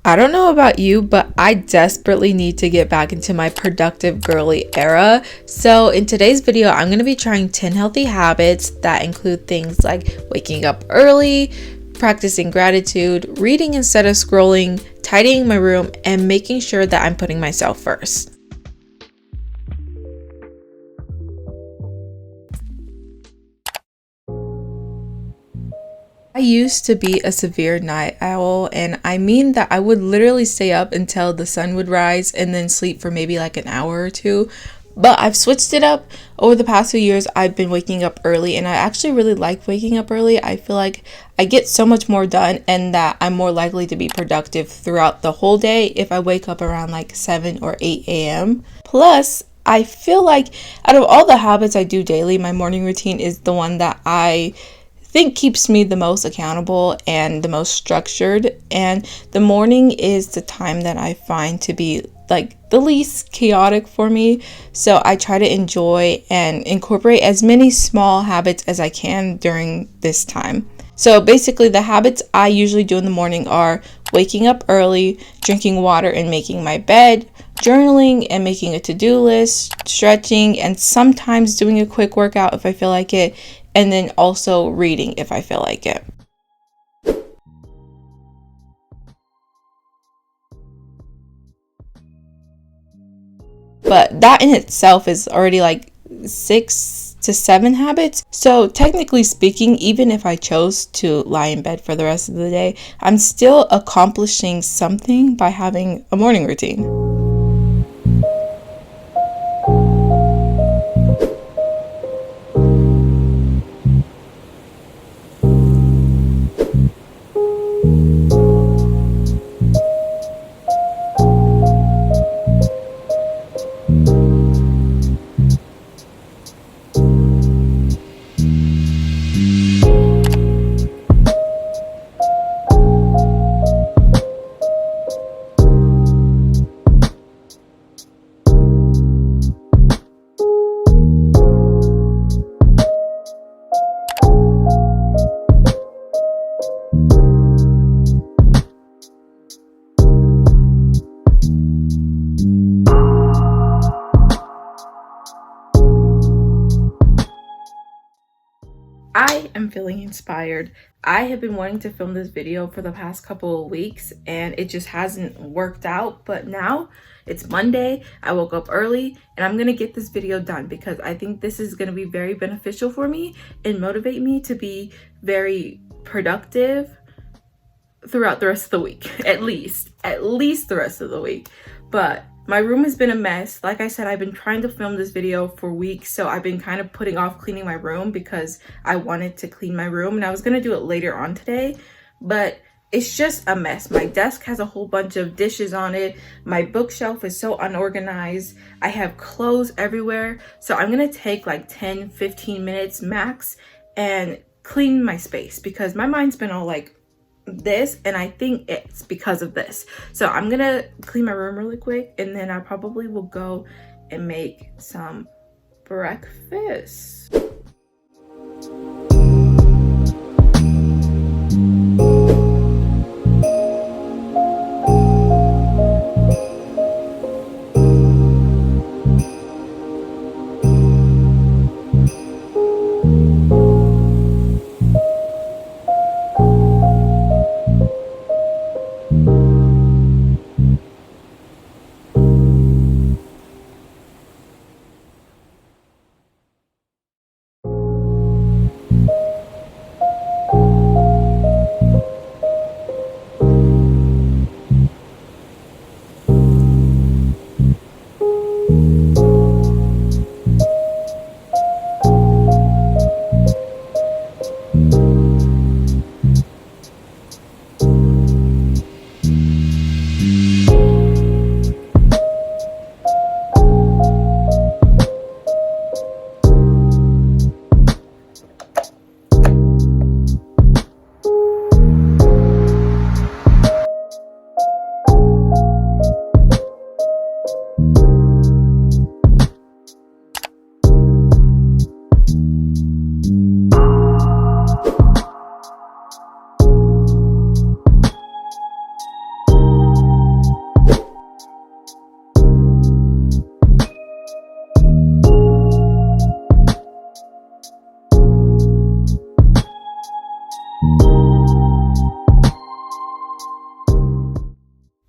I don't know about you, but I desperately need to get back into my productive girly era. So in today's video, I'm going to be trying 10 healthy habits that include things like waking up early, practicing gratitude, reading instead of scrolling, tidying my room, and making sure that I'm putting myself first. I used to be a severe night owl, and I mean that I would literally stay up until the sun would rise and then sleep for maybe like an hour or two. But I've switched it up over the past few years. I've been waking up early, and I actually really like waking up early. I feel like I get so much more done, and that I'm more likely to be productive throughout the whole day if I wake up around like 7 or 8 a.m. Plus, I feel like out of all the habits I do daily, my morning routine is the one that I think keeps me the most accountable and the most structured. And the morning is the time that I find to be like the least chaotic for me. So I try to enjoy and incorporate as many small habits as I can during this time. So basically, the habits I usually do in the morning are waking up early, drinking water and making my bed, journaling and making a to-do list, stretching, and sometimes doing a quick workout if I feel like it, and then also reading if I feel like it. But that in itself is already like 6 to 7 habits. So technically speaking, even if I chose to lie in bed for the rest of the day, I'm still accomplishing something by having a morning routine. I am feeling inspired. I have been wanting to film this video for the past couple of weeks and it just hasn't worked out, but now it's Monday. I woke up early and I'm gonna get this video done because I think this is gonna be very beneficial for me and motivate me to be very productive throughout the rest of the week. At least the rest of the week. But my room has been a mess. Like I said, I've been trying to film this video for weeks, so I've been kind of putting off cleaning my room because I wanted to clean my room, and I was gonna do it later on today, but it's just a mess. My desk has a whole bunch of dishes on it. My bookshelf is so unorganized. I have clothes everywhere. So I'm gonna take like 10-15 minutes max and clean my space because my mind's been all like this, and I think it's because of this. So I'm gonna clean my room really quick, and then I probably will go and make some breakfast.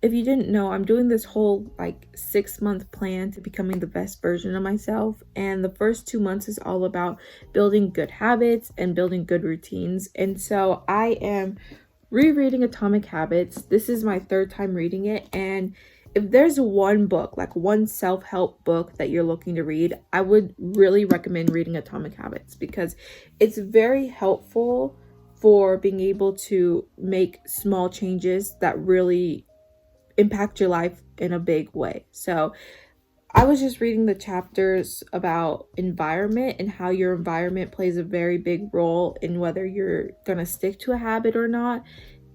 if you didn't know, I'm doing this whole like 6-month plan to becoming the best version of myself. And the first 2 months is all about building good habits and building good routines. And so I am rereading Atomic Habits. This is my third time reading it. And if there's one book, like one self-help book that you're looking to read, I would really recommend reading Atomic Habits because it's very helpful for being able to make small changes that really impact your life in a big way. So I was just reading the chapters about environment and how your environment plays a very big role in whether you're gonna stick to a habit or not.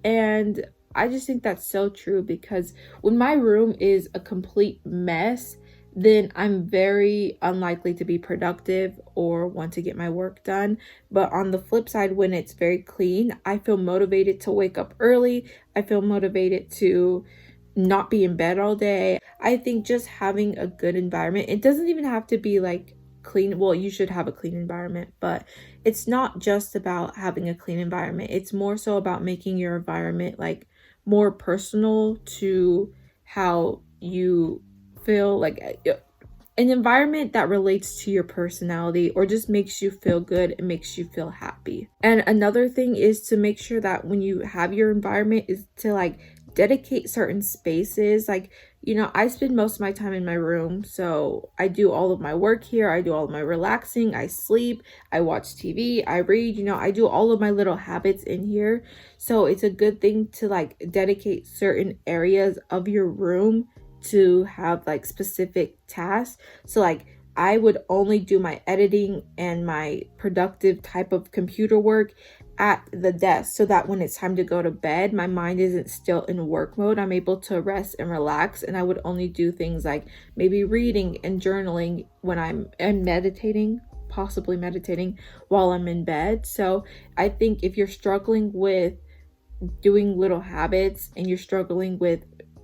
And I just think that's so true because when my room is a complete mess, then I'm very unlikely to be productive or want to get my work done. But on the flip side, when it's very clean, I feel motivated to wake up early. I feel motivated to not be in bed all day. I think just having a good environment, it doesn't even have to be like clean. Well, you should have a clean environment, but it's not just about having a clean environment. It's more so about making your environment like more personal to how you feel, like an environment that relates to your personality or just makes you feel good and makes you feel happy. And another thing is to make sure that when you have your environment is to like dedicate certain spaces. Like, you know, I spend most of my time in my room, so I do all of my work here, I do all of my relaxing, I sleep, I watch TV, I read, you know, I do all of my little habits in here. So it's a good thing to like dedicate certain areas of your room to have like specific tasks. So like I would only do my editing and my productive type of computer work at the desk so that when it's time to go to bed, my mind isn't still in work mode. I'm able to rest and relax, and I would only do things like maybe reading and journaling when and meditating, possibly meditating while I'm in bed. So I think if you're struggling with doing little habits and you're struggling with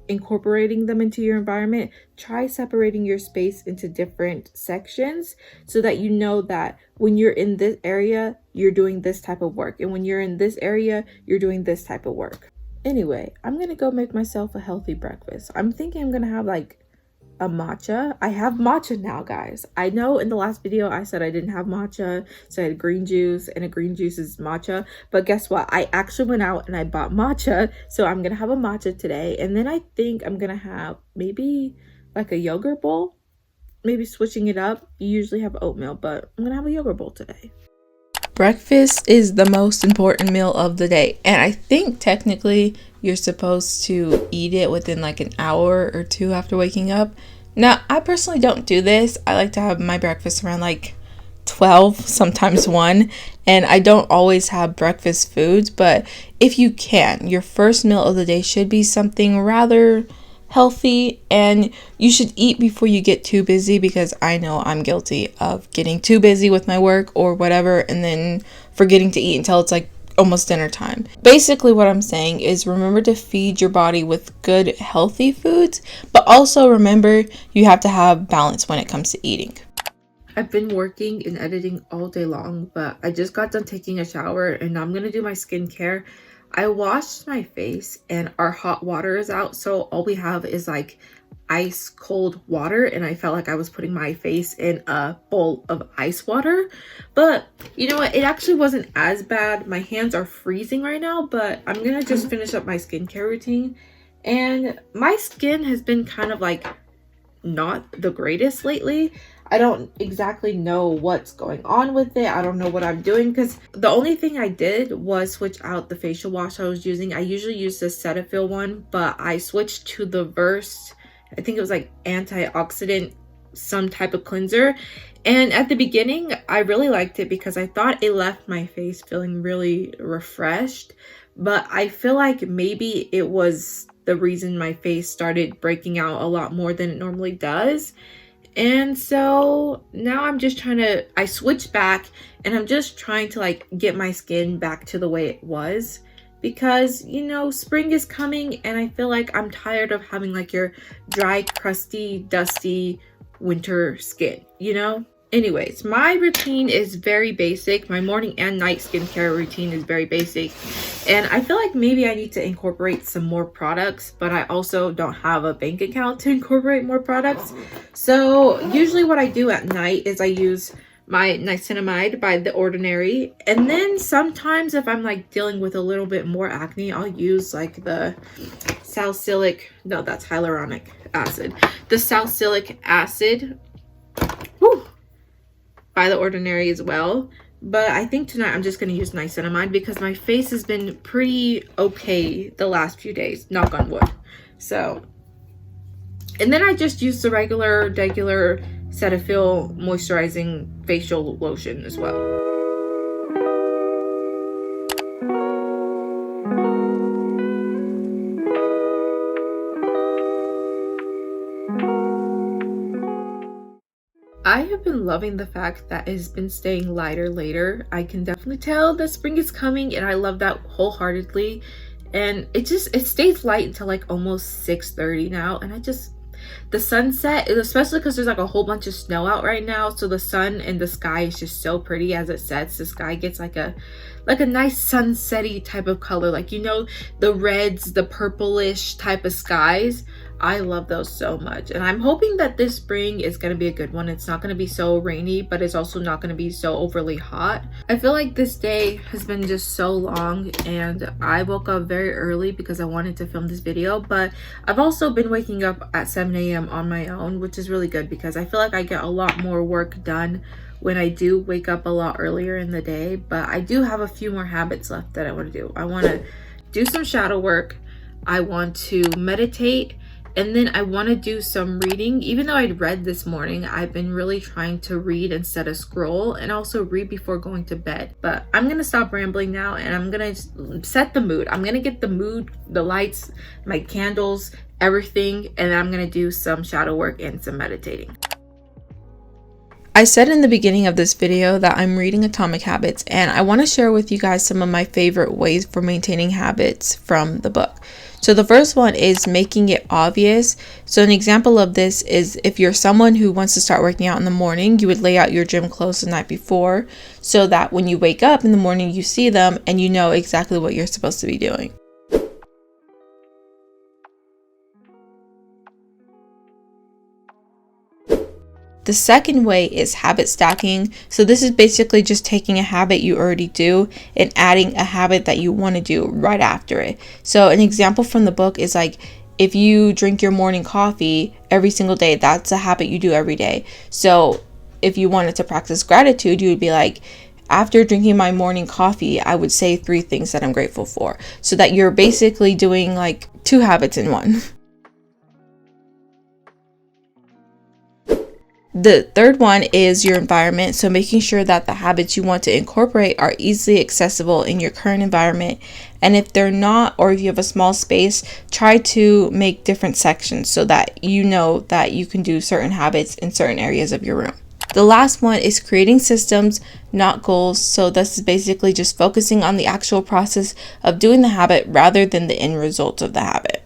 incorporating them into your environment, try separating your space into different sections so that you know that when you're in this area, you're doing this type of work, and when you're in this area, you're doing this type of work. Anyway, I'm gonna go make myself a healthy breakfast. I'm thinking I'm gonna have like a matcha. I have matcha now, guys. I know in the last video I said I didn't have matcha, so I had green juice, and a green juice is matcha. But guess what? I actually went out and I bought matcha, so I'm gonna have a matcha today. And then I think I'm gonna have maybe like a yogurt bowl, maybe switching it up. You usually have oatmeal, but I'm gonna have a yogurt bowl today. Breakfast is the most important meal of the day, and I think technically you're supposed to eat it within like an hour or two after waking up. Now, I personally don't do this. I like to have my breakfast around like 12, sometimes 1, and I don't always have breakfast foods, but if you can, your first meal of the day should be something rather healthy, and you should eat before you get too busy, because I know I'm guilty of getting too busy with my work or whatever and then forgetting to eat until it's like almost dinner time. Basically what I'm saying is remember to feed your body with good healthy foods, but also remember you have to have balance when it comes to eating. I've been working and editing all day long, but I just got done taking a shower and I'm gonna do my skincare. I washed my face and our hot water is out, so all we have is like ice cold water, and I felt like I was putting my face in a bowl of ice water. But you know what, it actually wasn't as bad. My hands are freezing right now, but I'm gonna just finish up my skincare routine. And my skin has been kind of like not the greatest lately. I don't exactly know what's going on with it. I don't know what I'm doing, because the only thing I did was switch out the facial wash I was using. I usually use the Cetaphil one, but I switched to the Versed. I think it was like antioxidant, some type of cleanser. And at the beginning, I really liked it because I thought it left my face feeling really refreshed. But I feel like maybe it was the reason my face started breaking out a lot more than it normally does. And so now I switched back and I'm just trying to like get my skin back to the way it was, because, you know, spring is coming and I feel like I'm tired of having like your dry, crusty, dusty winter skin, you know? Anyways, my routine is very basic. My morning and night skincare routine is very basic. And I feel like maybe I need to incorporate some more products, but I also don't have a bank account to incorporate more products. So usually what I do at night is I use my niacinamide by The Ordinary. And then sometimes if I'm like dealing with a little bit more acne, I'll use like the salicylic, no, that's hyaluronic acid. The salicylic acid. Whew, by The Ordinary as well. But I think tonight I'm just going to use niacinamide because my face has been pretty okay the last few days, knock on wood. So, and then I just use the regular Cetaphil moisturizing facial lotion as well. I have been loving the fact that it's been staying lighter later. I can definitely tell that spring is coming, and I love that wholeheartedly. And it stays light until like almost 6:30 now, and the sunset, especially because there's like a whole bunch of snow out right now, so the sun and the sky is just so pretty as it sets. The sky gets like a nice sunset-y type of color, like, you know, the reds, the purplish type of skies. I love those so much, and I'm hoping that this spring is going to be a good one. It's not going to be so rainy, but it's also not going to be so overly hot. I feel like this day has been just so long, and I woke up very early because I wanted to film this video, but I've also been waking up at 7 a.m. on my own, which is really good because I feel like I get a lot more work done when I do wake up a lot earlier in the day. But I do have a few more habits left that I want to do. I want to do some shadow work. I want to meditate. And then I want to do some reading. Even though I'd read this morning, I've been really trying to read instead of scroll, and also read before going to bed. But I'm going to stop rambling now, and I'm going to set the mood. I'm going to get the mood, the lights, my candles, everything, and I'm going to do some shadow work and some meditating. I said in the beginning of this video that I'm reading Atomic Habits, and I want to share with you guys some of my favorite ways for maintaining habits from the book. So the first one is making it obvious. So an example of this is if you're someone who wants to start working out in the morning, you would lay out your gym clothes the night before so that when you wake up in the morning, you see them and you know exactly what you're supposed to be doing. The second way is habit stacking. So this is basically just taking a habit you already do and adding a habit that you want to do right after it. So an example from the book is like, if you drink your morning coffee every single day, that's a habit you do every day. So if you wanted to practice gratitude, you would be like, after drinking my morning coffee, I would say 3 things that I'm grateful for. So that you're basically doing like 2 habits in one. The third one is your environment. So making sure that the habits you want to incorporate are easily accessible in your current environment. And if they're not, or if you have a small space, try to make different sections so that you know that you can do certain habits in certain areas of your room. The last one is creating systems, not goals. So this is basically just focusing on the actual process of doing the habit rather than the end result of the habit.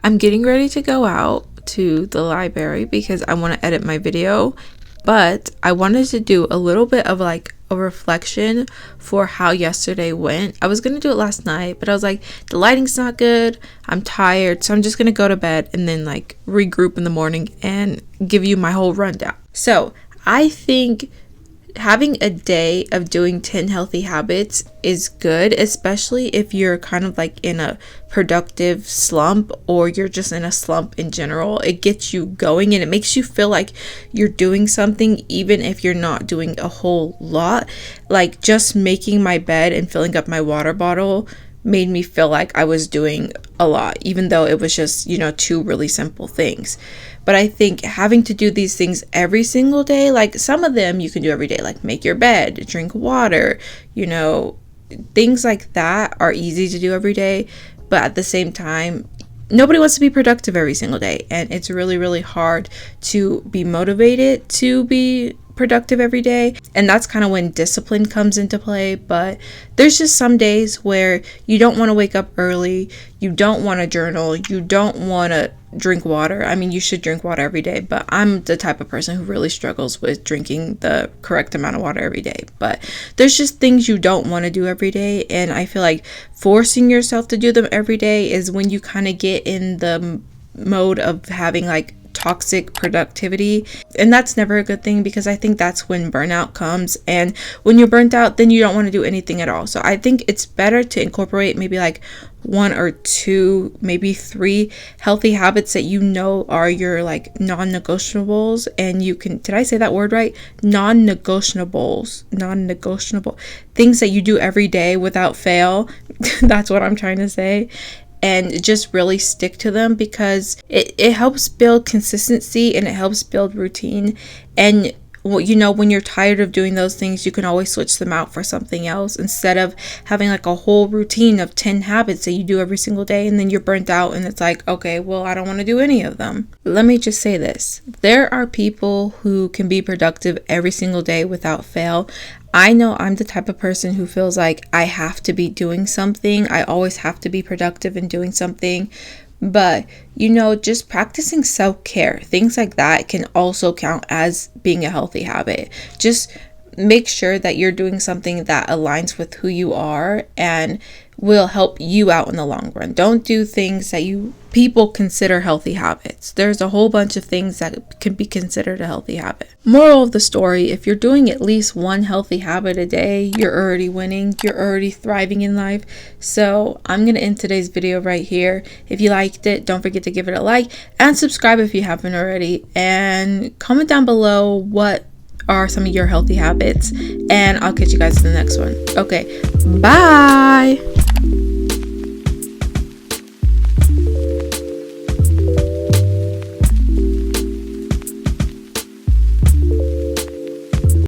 I'm getting ready to go out to the library because I want to edit my video, but I wanted to do a little bit of like a reflection for how yesterday went. I was going to do it last night, but I was like, the lighting's not good, I'm tired, so I'm just going to go to bed and then like regroup in the morning and give you my whole rundown. So I think having a day of doing 10 healthy habits is good, especially if you're kind of like in a productive slump or you're just in a slump in general. It gets you going and it makes you feel like you're doing something even if you're not doing a whole lot. Like just making my bed and filling up my water bottle made me feel like I was doing a lot, even though it was just, 2 really simple things. But I think having to do these things every single day, like some of them you can do every day, like make your bed, drink water, things like that are easy to do every day. But at the same time, nobody wants to be productive every single day. And it's really, really hard to be motivated to be productive every day. And that's kind of when discipline comes into play. But there's just some days where you don't want to wake up early, you don't want to journal, you don't want to drink water. I mean, you should drink water every day, but I'm the type of person who really struggles with drinking the correct amount of water every day. But there's just things you don't want to do every day, and I feel like forcing yourself to do them every day is when you kind of get in the mode of having like toxic productivity, and that's never a good thing, because I think that's when burnout comes, and when you're burnt out, then you don't want to do anything at all. So I think it's better to incorporate maybe like 1 or 2, maybe 3 healthy habits that you know are your like non-negotiables, and you can, did I say that word right? Non-negotiable things that you do every day without fail. That's what I'm trying to say. And just really stick to them, because it helps build consistency and it helps build routine. And you know, when you're tired of doing those things, you can always switch them out for something else, instead of having like a whole routine of 10 habits that you do every single day, and then you're burnt out and it's like, okay, well, I don't want to do any of them. Let me just say this: there are people who can be productive every single day without fail. I know I'm the type of person who feels like I have to be doing something. I always have to be productive in doing something. But, you know, just practicing self-care, things like that can also count as being a healthy habit. Just make sure that you're doing something that aligns with who you are and will help you out in the long run. Don't do things that people consider healthy habits. There's a whole bunch of things that can be considered a healthy habit. Moral of the story: if you're doing at least 1 healthy habit a day, you're already winning. You're already thriving in life. So I'm going to end today's video right here. If you liked it, don't forget to give it a like and subscribe if you haven't already. And comment down below what are some of your healthy habits. And I'll catch you guys in the next one. Okay, bye.